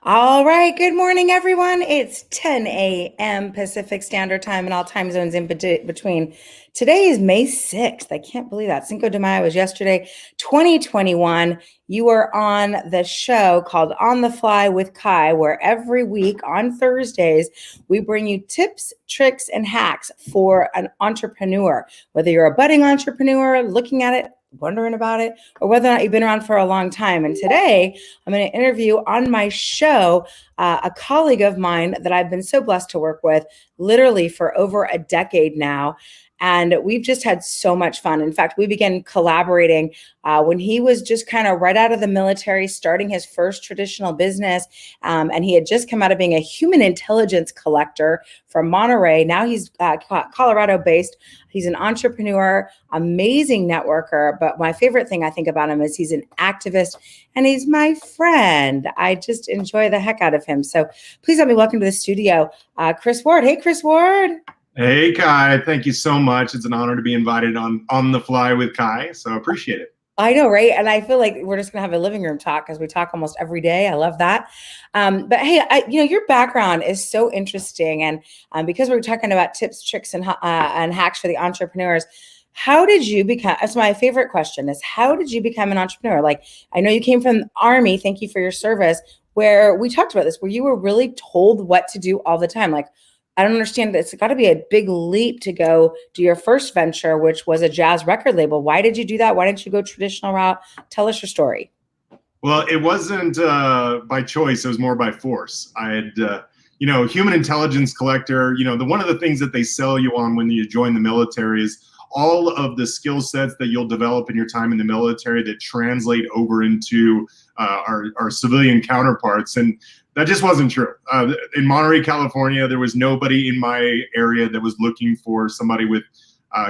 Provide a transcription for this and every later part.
All right. Good morning, everyone. It's 10 a.m. Pacific Standard Time and all time zones in between. Today is May 6th. I can't believe that. Cinco de Mayo was yesterday, 2021. You are on the show called On the Fly with Kai, where every week on Thursdays, we bring you tips, tricks, and hacks for an entrepreneur, whether you're a budding entrepreneur looking at it, wondering about it, or whether or not you've been around for a long time. And today, I'm going to interview on my show a colleague of mine that I've been so blessed to work with literally for over a decade now. And we've just had so much fun. In fact, we began collaborating when he was just kind of right out of the military, starting his first traditional business. And he had just come out of being a human intelligence collector from Monterey. Now he's Colorado based. He's an entrepreneur, amazing networker. But my favorite thing I think about him is he's an activist and he's my friend. I just enjoy the heck out of him. So please let me welcome to the studio, Chris Ward. Hey, Chris Ward. Hey, Kai. Thank you so much. It's an honor to be invited on the Fly with Kai. So I appreciate it. I know, right? And I feel like we're just going to have a living room talk because we talk almost every day. I love that. But hey, your background is so interesting. And because we're talking about tips, tricks, and hacks for the entrepreneurs, how did you become, that's my favorite question is, how did you become an entrepreneur? Like, I know you came from the Army. Thank you for your service, where we talked about this, where you were really told what to do all the time. Like, I don't understand. It's got to be a big leap to go do your first venture, which was a jazz record label. Why did you do that? Why didn't you go traditional route? Tell us your story. Well, it wasn't by choice. It was more by force. I had, human intelligence collector, one of the things that they sell you on when you join the military is all of the skill sets that you'll develop in your time in the military that translate over into our civilian counterparts. And that just wasn't true. In Monterey, California, there was nobody in my area that was looking for somebody with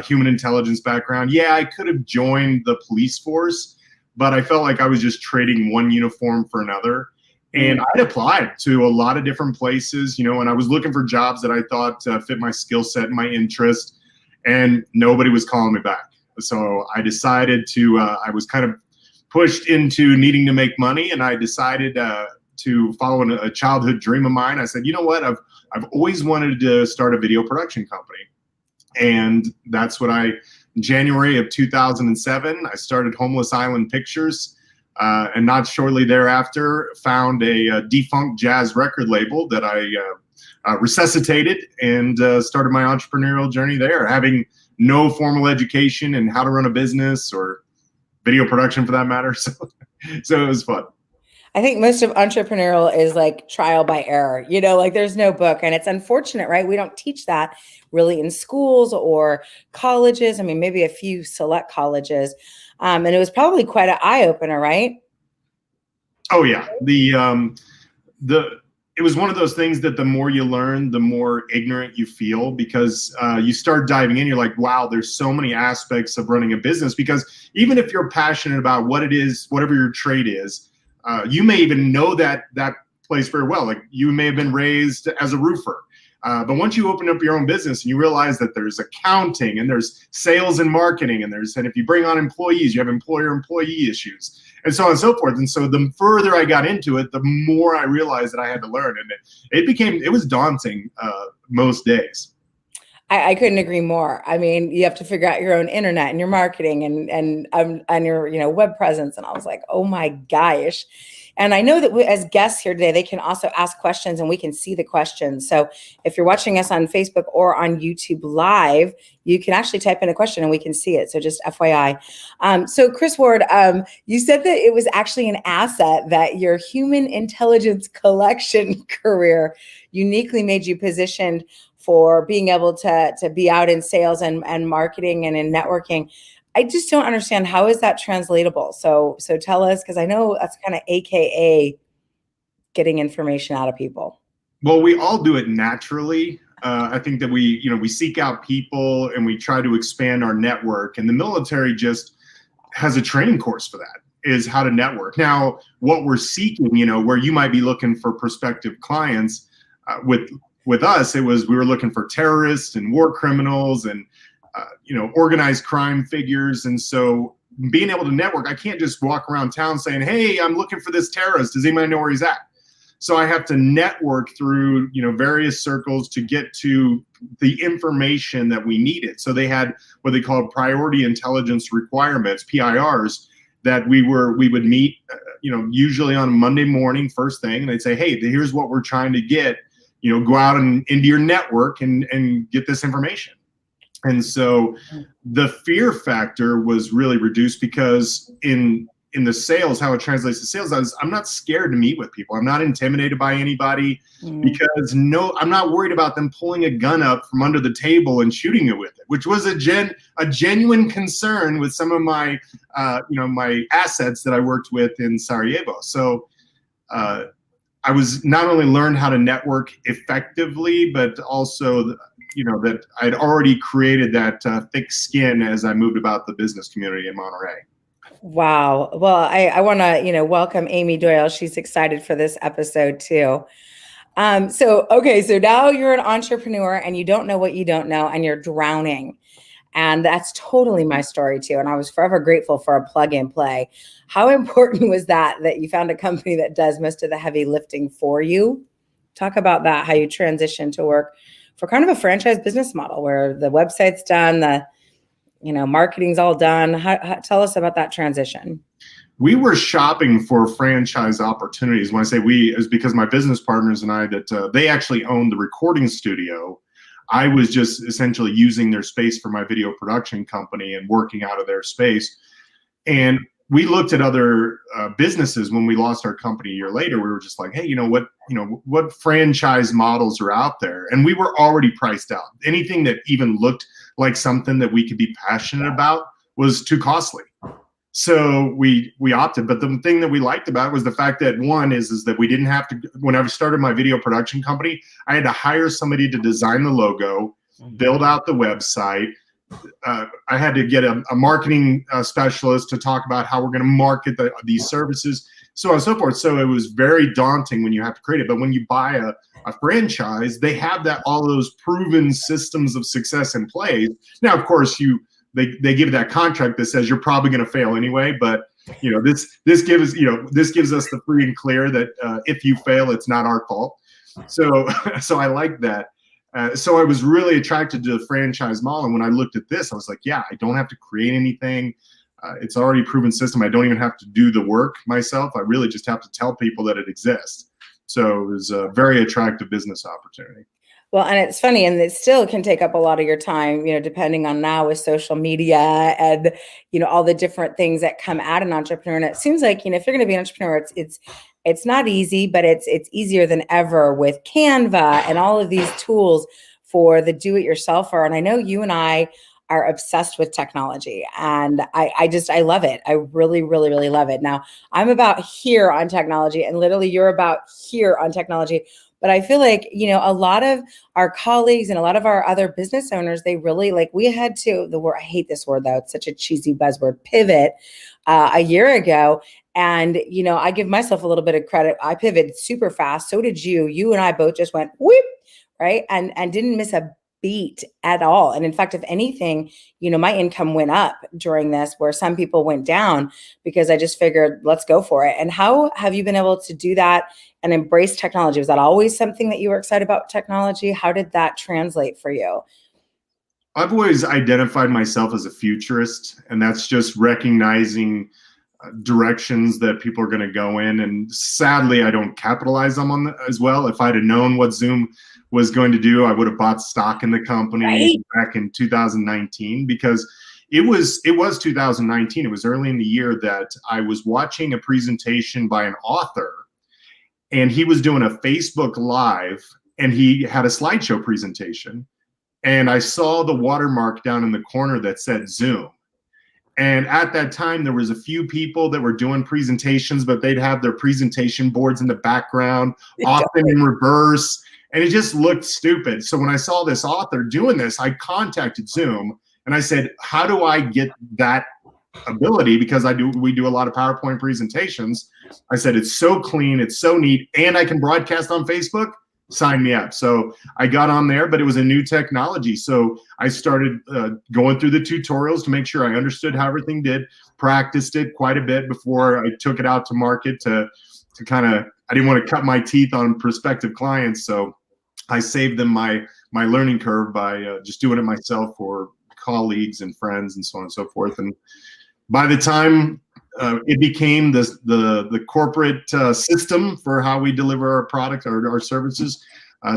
human intelligence background. Yeah, I could have joined the police force, but I felt like I was just trading one uniform for another. And I'd applied to a lot of different places, and I was looking for jobs that I thought fit my skill set and my interest, and nobody was calling me back. So I decided I was kind of pushed into needing to make money, and I decided to follow a childhood dream of mine. I said, you know what, I've always wanted to start a video production company. And that's what in January of 2007, I started Homeless Island Pictures. And not shortly thereafter, found a defunct jazz record label that I resuscitated and started my entrepreneurial journey there, having no formal education in how to run a business or video production for that matter. So it was fun. I think most of entrepreneurial is like trial by error, like there's no book, and it's unfortunate, right? We don't teach that really in schools or colleges. I mean, maybe a few select colleges. And it was probably quite an eye opener, right? Oh yeah. It was one of those things that the more you learn, the more ignorant you feel, because you start diving in. You're like, wow, there's so many aspects of running a business, because even if you're passionate about what it is, whatever your trade is, you may even know that place very well. Like you may have been raised as a roofer. But once you open up your own business and you realize that there's accounting and there's sales and marketing and if you bring on employees, you have employer-employee issues and so on and so forth. And so the further I got into it, the more I realized that I had to learn. And it was daunting most days. I couldn't agree more. I mean, you have to figure out your own internet and your marketing and your web presence. And I was like, oh my gosh. And I know that as guests here today, they can also ask questions and we can see the questions. So if you're watching us on Facebook or on YouTube Live, you can actually type in a question and we can see it. So just FYI. So Chris Ward, you said that it was actually an asset that your human intelligence collection career uniquely made you positioned for being able to be out in sales and marketing and in networking. I just don't understand, how is that translatable? So tell us, because I know that's kind of AKA getting information out of people. Well, we all do it naturally. I think that we seek out people and we try to expand our network, and the military just has a training course for that, is how to network. Now, what we're seeking, where you might be looking for prospective clients, with us, we were looking for terrorists and war criminals and organized crime figures. And so being able to network, I can't just walk around town saying, hey, I'm looking for this terrorist. Does anybody know where he's at? So I have to network through, various circles to get to the information that we needed. So they had what they called priority intelligence requirements, PIRs, that we would meet, usually on a Monday morning, first thing, and they'd say, hey, here's what we're trying to get, go out and into your network and get this information. And so the fear factor was really reduced, because in the sales, how it translates to sales, I'm not scared to meet with people. I'm not intimidated by anybody, because I'm not worried about them pulling a gun up from under the table and shooting it with it, which was a genuine concern with some of my, my assets that I worked with in Sarajevo. So I was not only learned how to network effectively, but also, that I'd already created that thick skin as I moved about the business community in Monterey. Wow. Well, I want to, welcome Amy Doyle. She's excited for this episode too. So now you're an entrepreneur and you don't know what you don't know and you're drowning. And that's totally my story too. And I was forever grateful for a plug and play. How important was that you found a company that does most of the heavy lifting for you? Talk about that, how you transition to work for kind of a franchise business model where the website's done, the marketing's all done. Tell us about that transition. We were shopping for franchise opportunities. When I say we, is because my business partners and I, that they actually owned the recording studio. I was just essentially using their space for my video production company and working out of their space. And we looked at other businesses when we lost our company a year later. We were just like, hey, what franchise models are out there? And we were already priced out. Anything that even looked like something that we could be passionate about was too costly. So we opted. But the thing that we liked about it was the fact that one is that we didn't have to, when I started my video production company, I had to hire somebody to design the logo, build out the website. I had to get a marketing specialist to talk about how we're going to market these services, so on and so forth. So it was very daunting when you have to create it. But when you buy a franchise, they have all of those proven systems of success in place. Now, of course, they give that contract that says you're probably going to fail anyway. But this gives us the free and clear that if you fail, it's not our fault. So I like that. So I was really attracted to the franchise model. And when I looked at this, I was like, yeah, I don't have to create anything. It's already a proven system. I don't even have to do the work myself. I really just have to tell people that it exists. So it was a very attractive business opportunity. Well, and it's funny, and it still can take up a lot of your time, depending on now with social media and, all the different things that come at an entrepreneur. And it seems like, if you're going to be an entrepreneur, it's not easy, but it's easier than ever with Canva and all of these tools for the do-it-yourselfer. And I know you and I are obsessed with technology, and I love it. I really, really, really love it. Now, I'm about here on technology, and literally you're about here on technology. But I feel like, a lot of our colleagues and a lot of our other business owners, they really we had to, the word, I hate this word though, it's such a cheesy buzzword, pivot a year ago. And, I give myself a little bit of credit. I pivoted super fast. So did you. You and I both just went whoop, right? And didn't miss a beat at all. And in fact, if anything, my income went up during this, where some people went down, because I just figured, let's go for it. And how have you been able to do that and embrace technology? Was that always something that you were excited about, technology? How did that translate for you? I've always identified myself as a futurist, and that's just recognizing directions that people are going to go in. And sadly, I don't capitalize on them as well. If I'd have known what Zoom was going to do, I would have bought stock in the company back in 2019, because it was 2019. It was early in the year that I was watching a presentation by an author, and he was doing a Facebook Live, and he had a slideshow presentation. And I saw the watermark down in the corner that said Zoom. And at that time, there was a few people that were doing presentations, but they'd have their presentation boards in the background, often in reverse, and it just looked stupid. So when I saw this author doing this, I contacted Zoom and I said, how do I get that ability? Because we do a lot of PowerPoint presentations. I said, it's so clean, it's so neat, and I can broadcast on Facebook. Sign me up. So I got on there, but it was a new technology. So I started going through the tutorials to make sure I understood how everything did, practiced it quite a bit before I took it out to market to I didn't want to cut my teeth on prospective clients, so I saved them my learning curve by just doing it myself for colleagues and friends and so on and so forth. And by the time it became the corporate system for how we deliver our product or our services,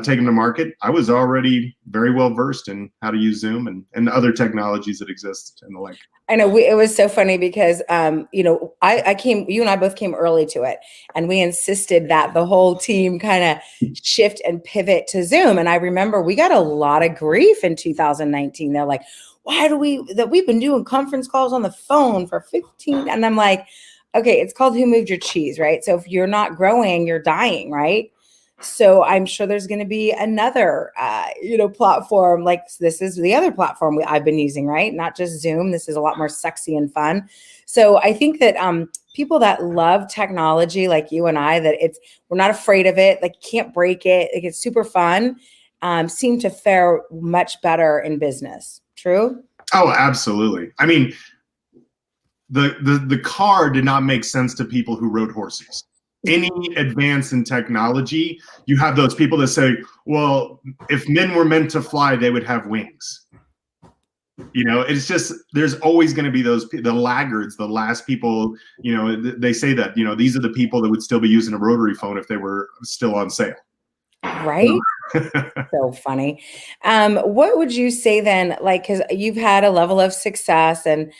take them to market, I was already very well versed in how to use Zoom and other technologies that exist and the like. I know it was so funny because, you and I both came early to it, and we insisted that the whole team kind of shift and pivot to Zoom. And I remember we got a lot of grief in 2019. They're like, we've been doing conference calls on the phone for 15. And I'm like, okay, it's called Who Moved Your Cheese, right? So if you're not growing, you're dying, right? So I'm sure there's going to be another, platform. Like this is the other platform I've been using, right? Not just Zoom. This is a lot more sexy and fun. So I think that people that love technology, like you and I, we're not afraid of it. Like you can't break it. Like it's super fun. Seem to fare much better in business. True? Oh, absolutely. I mean, the car did not make sense to people who rode horses. Any advance in technology, you have those people that say, well, if men were meant to fly, they would have wings. It's just, there's always going to be the laggards, the last people, they say that, these are the people that would still be using a rotary phone if they were still on sale. Right? So funny. What would you say then, like, because you've had a level of success and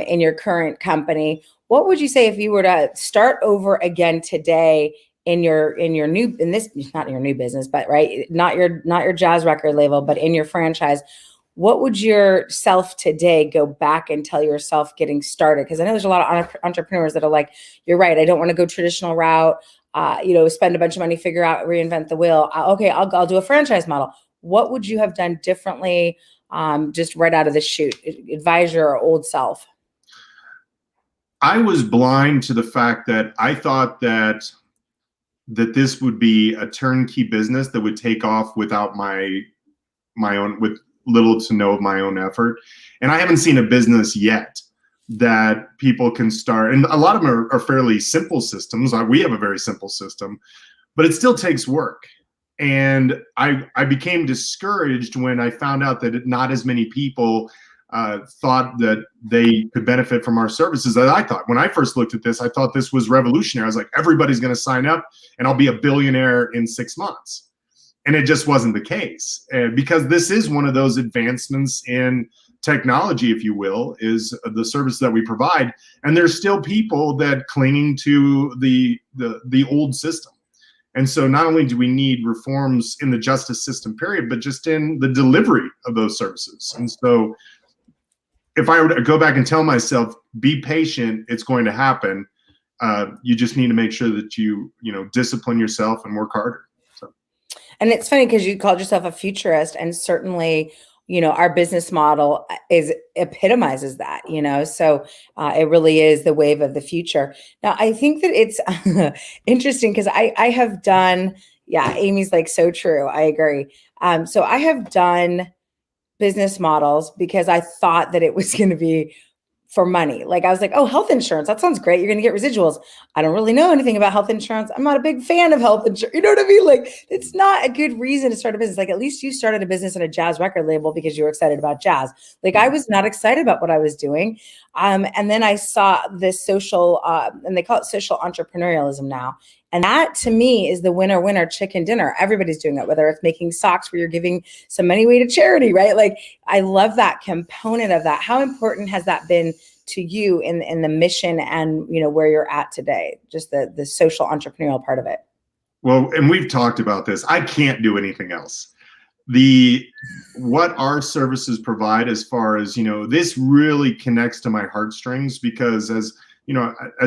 in your current company, what would you say if you were to start over again today in this, not your new business, but right, not your jazz record label, but in your franchise, what would your self today go back and tell yourself getting started? Because I know there's a lot of entrepreneurs that are like, you're right, I don't want to go traditional route, spend a bunch of money, reinvent the wheel. Okay, I'll do a franchise model. What would you have done differently, just right out of the chute? Advise your old self. I was blind to the fact that I thought that this would be a turnkey business that would take off without my own, with little to no of my own effort. And I haven't seen a business yet that people can start. And a lot of them are fairly simple systems. We have a very simple system, but it still takes work. And I became discouraged when I found out that not as many people thought that they could benefit from our services as I thought. When I first looked at this, I thought this was revolutionary. I was like, everybody's going to sign up and I'll be a billionaire in 6 months. And it just wasn't the case. Because this is one of those advancements in technology, if you will, is the service that we provide. And there's still people that clinging to the old system. And so not only do we need reforms in the justice system, period, but just in the delivery of those services. And so if I were to go back and tell myself, be patient, it's going to happen. You just need to make sure that you discipline yourself and work harder. So. And it's funny because you called yourself a futurist, and certainly, our business model epitomizes that, so it really is the wave of the future. Now, I think that it's interesting because I have done, Amy's like, so true. I agree. So I have done business models because I thought that it was going to be for money. Like I was like, oh, health insurance, that sounds great. You're going to get residuals. I don't really know anything about health insurance. I'm not a big fan of health insurance. You know what I mean? Like it's not a good reason to start a business. Like at least you started a business in a jazz record label because you were excited about jazz. Like I was not excited about what I was doing. And then I saw this social, and they call it social entrepreneurialism now. And that to me is the winner chicken dinner. Everybody's doing it, whether it's making socks where you're giving some money away to charity, right? Like I love that component of that. How important has that been to you in the mission and where you're at today? Just the social entrepreneurial part of it. Well, and we've talked about this. I can't do anything else. What our services provide as far as, this really connects to my heartstrings because as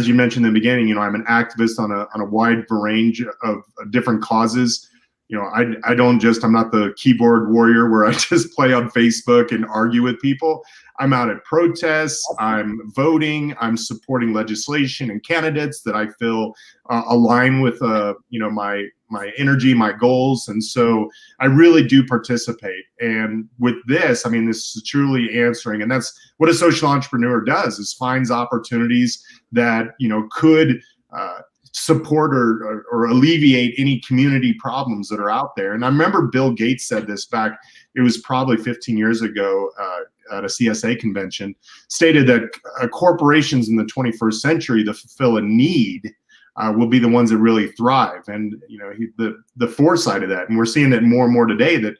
you mentioned in the beginning, I'm an activist on a wide range of different causes. I'm not the keyboard warrior where I just play on Facebook and argue with people. I'm out at protests, I'm voting, I'm supporting legislation and candidates that I feel align with, my energy, my goals. And so I really do participate. And with this, this is truly answering, and that's what a social entrepreneur does, is finds opportunities that, could support or alleviate any community problems that are out there. And I remember Bill Gates said this back, it was probably 15 years ago at a CSA convention, stated that corporations in the 21st century to fulfill a need will be the ones that really thrive. And the foresight of that, and we're seeing it more and more today, that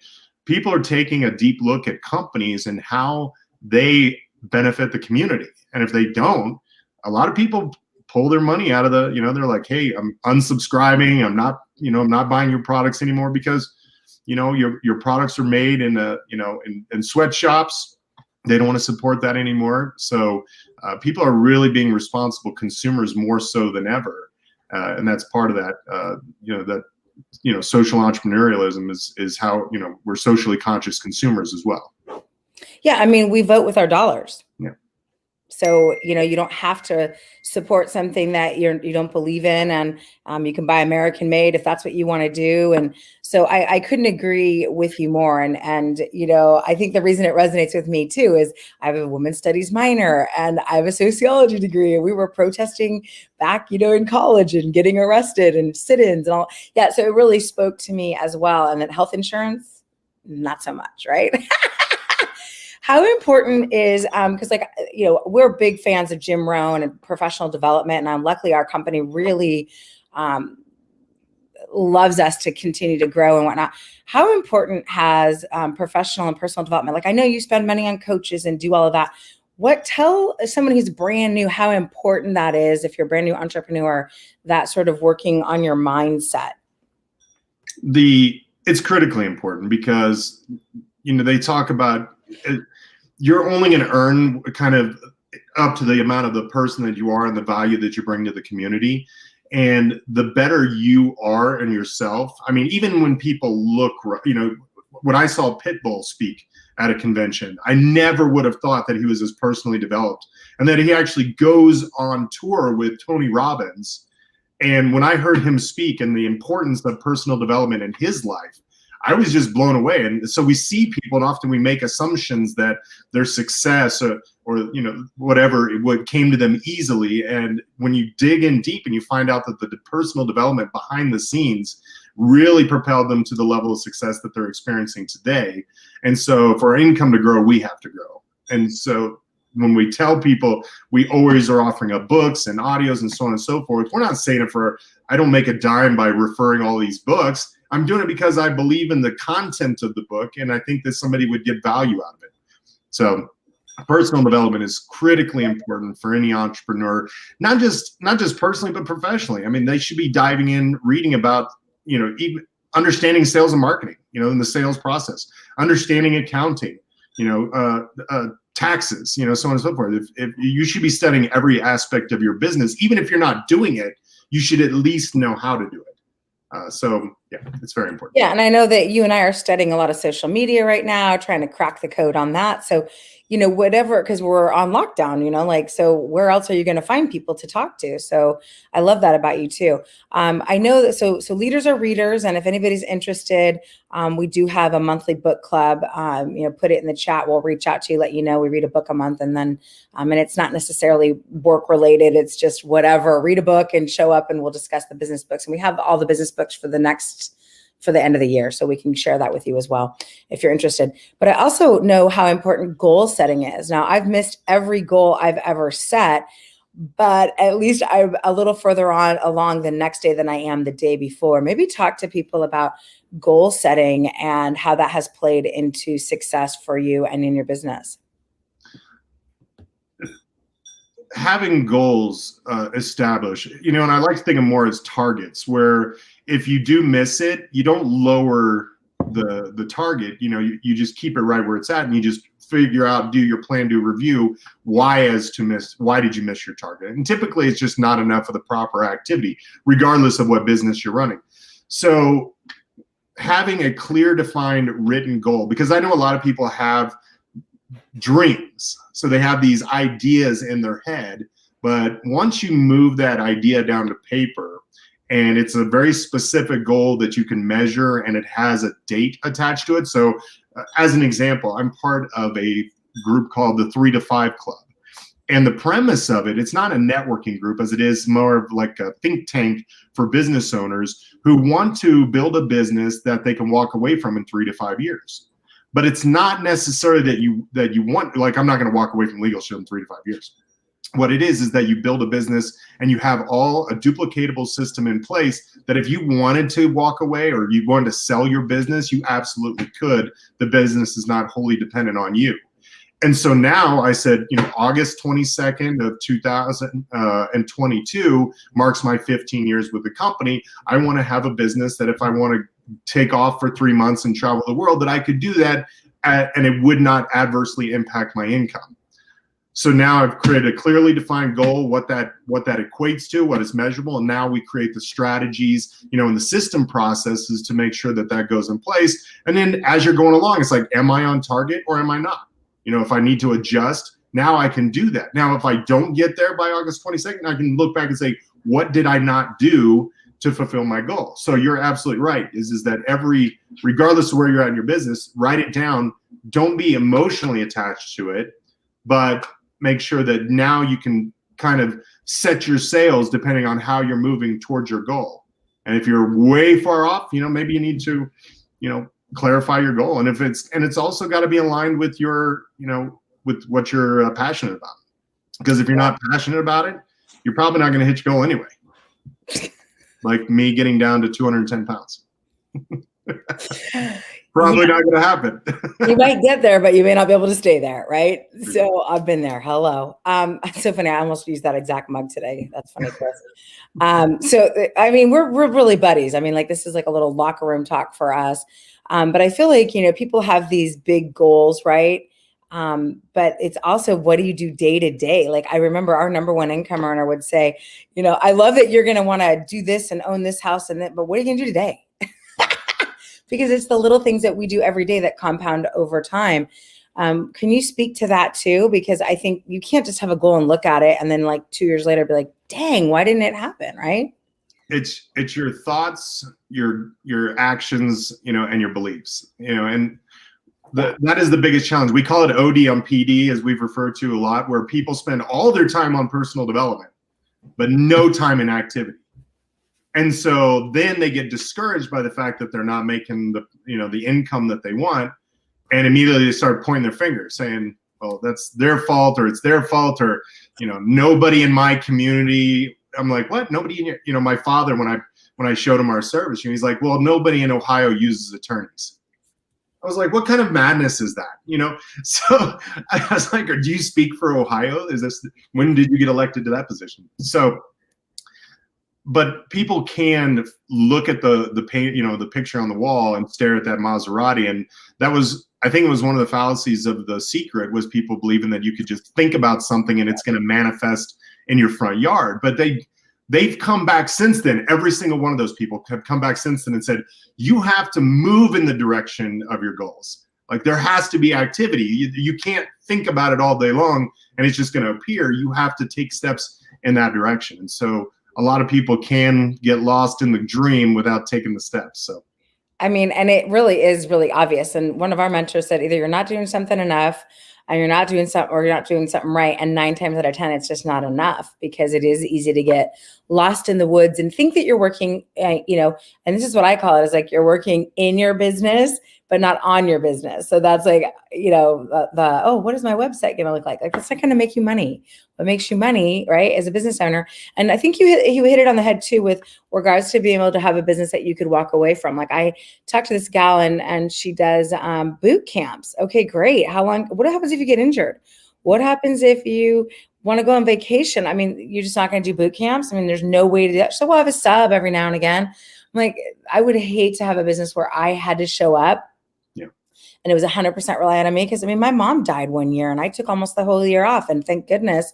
people are taking a deep look at companies and how they benefit the community. And if they don't, a lot of people pull their money out of the, they're like, hey, I'm unsubscribing. I'm not buying your products anymore because, your products are made in in sweatshops. They don't want to support that anymore. So people are really being responsible consumers more so than ever. And that's part of that, social entrepreneurialism is how, we're socially conscious consumers as well. Yeah. I mean, we vote with our dollars. Yeah. So, you don't have to support something that you don't believe in, and you can buy American made if that's what you want to do. And so I couldn't agree with you more. And I think the reason it resonates with me too is I have a women's studies minor and I have a sociology degree, and we were protesting back, in college and getting arrested and sit-ins and all. Yeah. So it really spoke to me as well. And then health insurance, not so much, right? How important is, because we're big fans of Jim Rohn and professional development, and luckily our company really loves us to continue to grow and whatnot. How important has professional and personal development? Like, I know you spend money on coaches and do all of that. Tell someone who's brand new how important that is, if you're a brand new entrepreneur, that sort of working on your mindset. It's critically important because, they talk about you're only going to earn kind of up to the amount of the person that you are and the value that you bring to the community. And the better you are in yourself. I mean, even when people look, when I saw Pitbull speak at a convention, I never would have thought that he was as personally developed and that he actually goes on tour with Tony Robbins. And when I heard him speak and the importance of personal development in his life, I was just blown away. And so we see people, and often we make assumptions that their success or whatever, what came to them easily. And when you dig in deep and you find out that the personal development behind the scenes really propelled them to the level of success that they're experiencing today. And so for our income to grow, we have to grow. And so when we tell people we always are offering up books and audios and so on and so forth, we're not saying it I don't make a dime by referring all these books. I'm doing it because I believe in the content of the book, and I think that somebody would get value out of it. So personal development is critically important for any entrepreneur, not just personally, but professionally. I mean, they should be diving in, reading about, even understanding sales and marketing, in the sales process, understanding accounting, taxes, so on and so forth. If you should be studying every aspect of your business, even if you're not doing it, you should at least know how to do it. So yeah, it's very important. Yeah. And I know that you and I are studying a lot of social media right now, trying to crack the code on that. So, whatever, because we're on lockdown, so where else are you going to find people to talk to? So I love that about you too. I know that, so leaders are readers. And if anybody's interested, we do have a monthly book club. Put it in the chat. We'll reach out to you, let you know we read a book a month. And then, and it's not necessarily work related. It's just whatever, read a book and show up and we'll discuss the business books. And we have all the business books for the end of the year. So we can share that with you as well, if you're interested. But I also know how important goal setting is. Now, I've missed every goal I've ever set, but at least I'm a little further along the next day than I am the day before. Maybe talk to people about goal setting and how that has played into success for you and in your business. Having goals established, and I like to think of more as targets, where if you do miss it, you don't lower the target. You just keep it right where it's at, and you just figure out, do your plan, do review why did you miss your target? And typically it's just not enough of the proper activity, regardless of what business you're running. So having a clear, defined, written goal, because I know a lot of people have dreams. So they have these ideas in their head, but once you move that idea down to paper and it's a very specific goal that you can measure and it has a date attached to it. So as an example, I'm part of a group called the 3 to 5 Club. And the premise of it, it's not a networking group as it is more of like a think tank for business owners who want to build a business that they can walk away from in 3 to 5 years. But it's not necessarily that you want, like, I'm not going to walk away from legal shit in 3 to 5 years. What it is that you build a business and you have all a duplicatable system in place that if you wanted to walk away or you wanted to sell your business, you absolutely could. The business is not wholly dependent on you. And so now I said, August 22nd of 2022 marks my 15 years with the company. I want to have a business that if I want to take off for 3 months and travel the world, that I could do that and it would not adversely impact my income. So now I've created a clearly defined goal, what that equates to, what is measurable, and now we create the strategies, and the system processes to make sure that that goes in place. And then as you're going along, it's like, am I on target or am I not? If I need to adjust, now I can do that. Now, if I don't get there by August 22nd, I can look back and say, what did I not do to fulfill my goal? So you're absolutely right, is that regardless of where you're at in your business, write it down. Don't be emotionally attached to it, but make sure that now you can kind of set your sails depending on how you're moving towards your goal. And if you're way far off, maybe you need to, clarify your goal. And it's also got to be aligned with your, with what you're passionate about. Because if you're not passionate about it, you're probably not going to hit your goal anyway. Like me getting down to 210 pounds. Probably not going to happen. You might get there, but you may not be able to stay there, right? So I've been there. Hello. It's so funny. I almost used that exact mug today. That's funny, Chris. We're really buddies. This is like a little locker room talk for us. But I feel like, people have these big goals, right? But it's also, what do you do day to day? Like, I remember our number one income earner would say, I love that you're going to want to do this and own this house and that, but what are you going to do today? Because it's the little things that we do every day that compound over time. Can you speak to that too? Because I think you can't just have a goal and look at it and then like 2 years later be like, dang, why didn't it happen? Right? It's your thoughts, your actions, and your beliefs, and that is the biggest challenge. We call it OD on PD, as we've referred to a lot, where people spend all their time on personal development, but no time in activity. And so then they get discouraged by the fact that they're not making the income that they want. And immediately they start pointing their finger saying, well, that's their fault, or it's their fault, or, nobody in my community. I'm like, what? Nobody in your, my father, when I showed him our service, he's like, well, nobody in Ohio uses attorneys. I was like, what kind of madness is that? So I was like, do you speak for Ohio? When did you get elected to that position? So, but people can look at the paint, the picture on the wall and stare at that Maserati. And I think it was one of the fallacies of The Secret, was people believing that you could just think about something and it's going to manifest in your front yard. But they've come back since then. Every single one of those people have come back since then and said, you have to move in the direction of your goals. Like, there has to be activity. You can't think about it all day long and it's just going to appear. You have to take steps in that direction. And so a lot of people can get lost in the dream without taking the steps. So, and it really is really obvious. And one of our mentors said, either you're not doing something enough, and you're not doing something, or you're not doing something right. And 9 times out of 10, it's just not enough, because it is easy to get lost in the woods and think that you're working, and this is what I call it, is like you're working in your business, but not on your business. So that's like, what is my website going to look like? Like, that's not going to make you money. What makes you money, right, as a business owner? And I think you hit it on the head too, with regards to being able to have a business that you could walk away from. Like, I talked to this gal and she does boot camps. Okay, great. How long? What happens if you get injured? What happens if you want to go on vacation? You're just not going to do boot camps. There's no way to do that. So we'll have a sub every now and again. I'm like, I would hate to have a business where I had to show up. And it was 100% reliant on me, because my mom died one year and I took almost the whole year off, and thank goodness,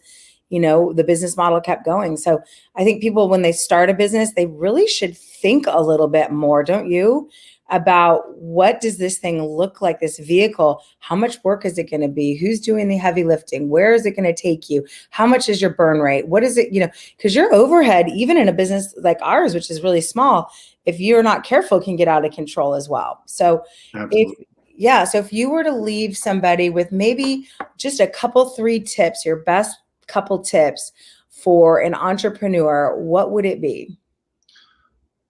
the business model kept going. So I think people, when they start a business, they really should think a little bit more, don't you, about what does this thing look like, this vehicle? How much work is it going to be? Who's doing the heavy lifting? Where is it going to take you? How much is your burn rate? What is it, because your overhead, even in a business like ours, which is really small, if you're not careful, can get out of control as well. So so if you were to leave somebody with maybe just a couple, 3 tips, your best couple tips for an entrepreneur, what would it be?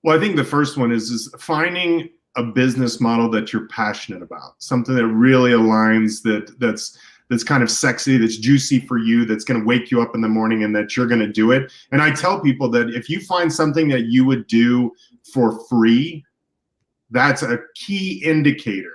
Well, I think the first one is finding a business model that you're passionate about, something that really aligns, that's kind of sexy, that's juicy for you, that's going to wake you up in the morning, and that you're going to do it. And I tell people that if you find something that you would do for free, that's a key indicator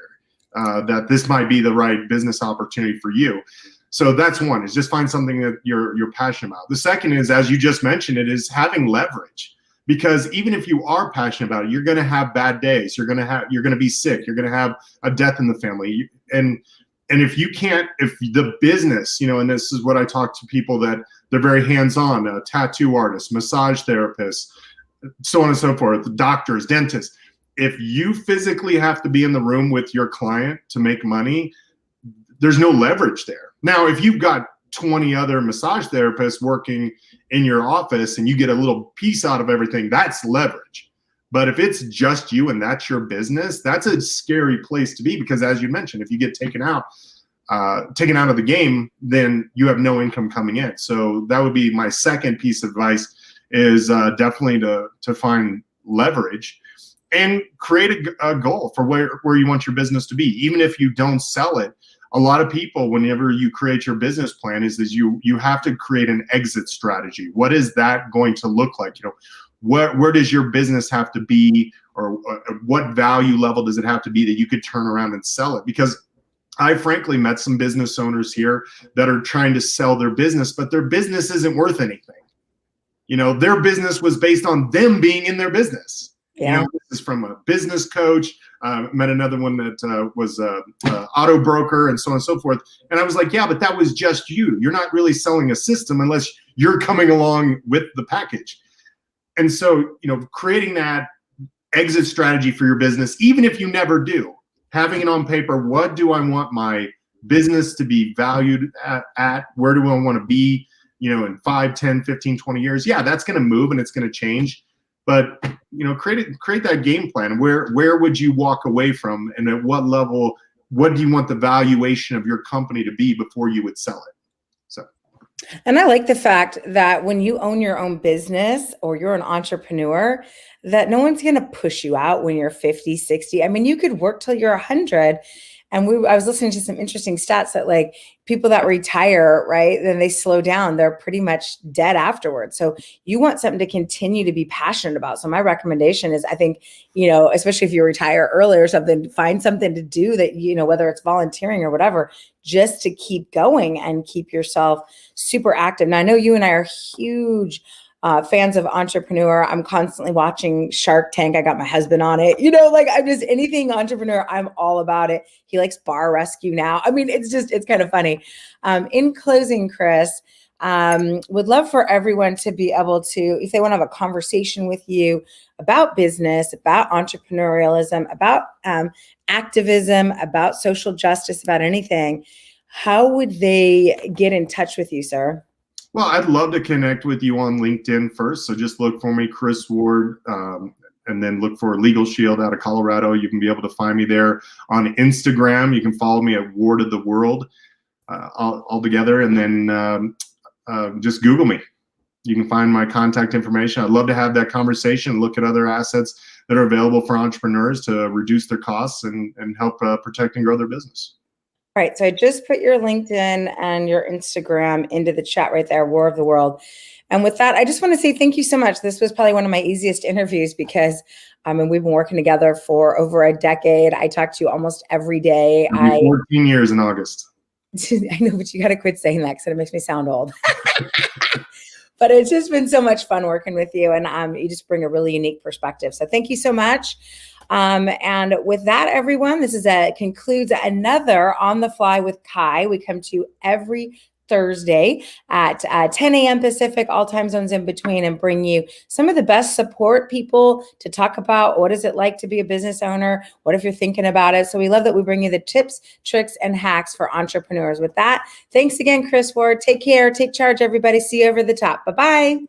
that this might be the right business opportunity for you. So that's one, is just find something that you're passionate about. The second is, as you just mentioned, it is having leverage. Because even if you are passionate about it, you're going to have bad days. You're going to be sick. You're going to have a death in the family. And if you can't, if the business, and this is what I talk to people that they're very hands-on, tattoo artists, massage therapists, so on and so forth, doctors, dentists. If you physically have to be in the room with your client to make money, there's no leverage there. Now, if you've got 20 other massage therapists working in your office and you get a little piece out of everything, that's leverage. But if it's just you and that's your business, that's a scary place to be, because as you mentioned, if you get taken out of the game, then you have no income coming in. So that would be my second piece of advice, is definitely to find leverage and create a goal for where you want your business to be. Even if you don't sell it, a lot of people, whenever you create your business plan, is you have to create an exit strategy. What is that going to look like? Where does your business have to be, or what value level does it have to be that you could turn around and sell it? Because I frankly met some business owners here that are trying to sell their business, but their business isn't worth anything. Their business was based on them being in their business. Yeah. This is from a business coach. Met another one that was a auto broker, and so on and so forth. And I was like, yeah, but that was just you. You're not really selling a system unless you're coming along with the package. And so, creating that exit strategy for your business, even if you never do, having it on paper, what do I want my business to be valued at? Where do I want to be, in 5, 10, 15, 20 years? Yeah, that's going to move and it's going to change. But create that game plan. Where would you walk away from, and at what level? What do you want the valuation of your company to be before you would sell it? So, and I like the fact that when you own your own business or you're an entrepreneur, that no one's going to push you out when you're 50, 60. I mean, you could work till you're 100. And I was listening to some interesting stats that, like, people that retire, right, then they slow down, they're pretty much dead afterwards. So you want something to continue to be passionate about. So my recommendation is, I think, especially if you retire early or something, find something to do that, whether it's volunteering or whatever, just to keep going and keep yourself super active. Now, I know you and I are huge fans of Entrepreneur. I'm constantly watching Shark Tank. I got my husband on it. I'm just anything entrepreneur, I'm all about it. He likes Bar Rescue now. I mean, it's kind of funny. In closing, Chris, would love for everyone to be able to, if they want to have a conversation with you about business, about entrepreneurialism, about activism, about social justice, about anything, how would they get in touch with you, sir? Well, I'd love to connect with you on LinkedIn first. So just look for me, Chris Ward, and then look for Legal Shield out of Colorado. You can be able to find me there. On Instagram, you can follow me at Ward of the World all together. And then just Google me. You can find my contact information. I'd love to have that conversation, look at other assets that are available for entrepreneurs to reduce their costs and help protect and grow their business. All right, so I just put your LinkedIn and your Instagram into the chat right there, War of the World. And with that, I just want to say thank you so much. This was probably one of my easiest interviews because we've been working together for over a decade. I talk to you almost every day. 14 years in August. I know, but you got to quit saying that because it makes me sound old. But it's just been so much fun working with you, and you just bring a really unique perspective. So thank you so much. And with that, everyone, this concludes another On the Fly with Kai. We come to you every Thursday at 10 a.m. Pacific, all time zones in between, and bring you some of the best support people to talk about what is it like to be a business owner? What if you're thinking about it? So we love that we bring you the tips, tricks, and hacks for entrepreneurs. With that, thanks again, Chris Ward. Take care. Take charge, everybody. See you over the top. Bye-bye.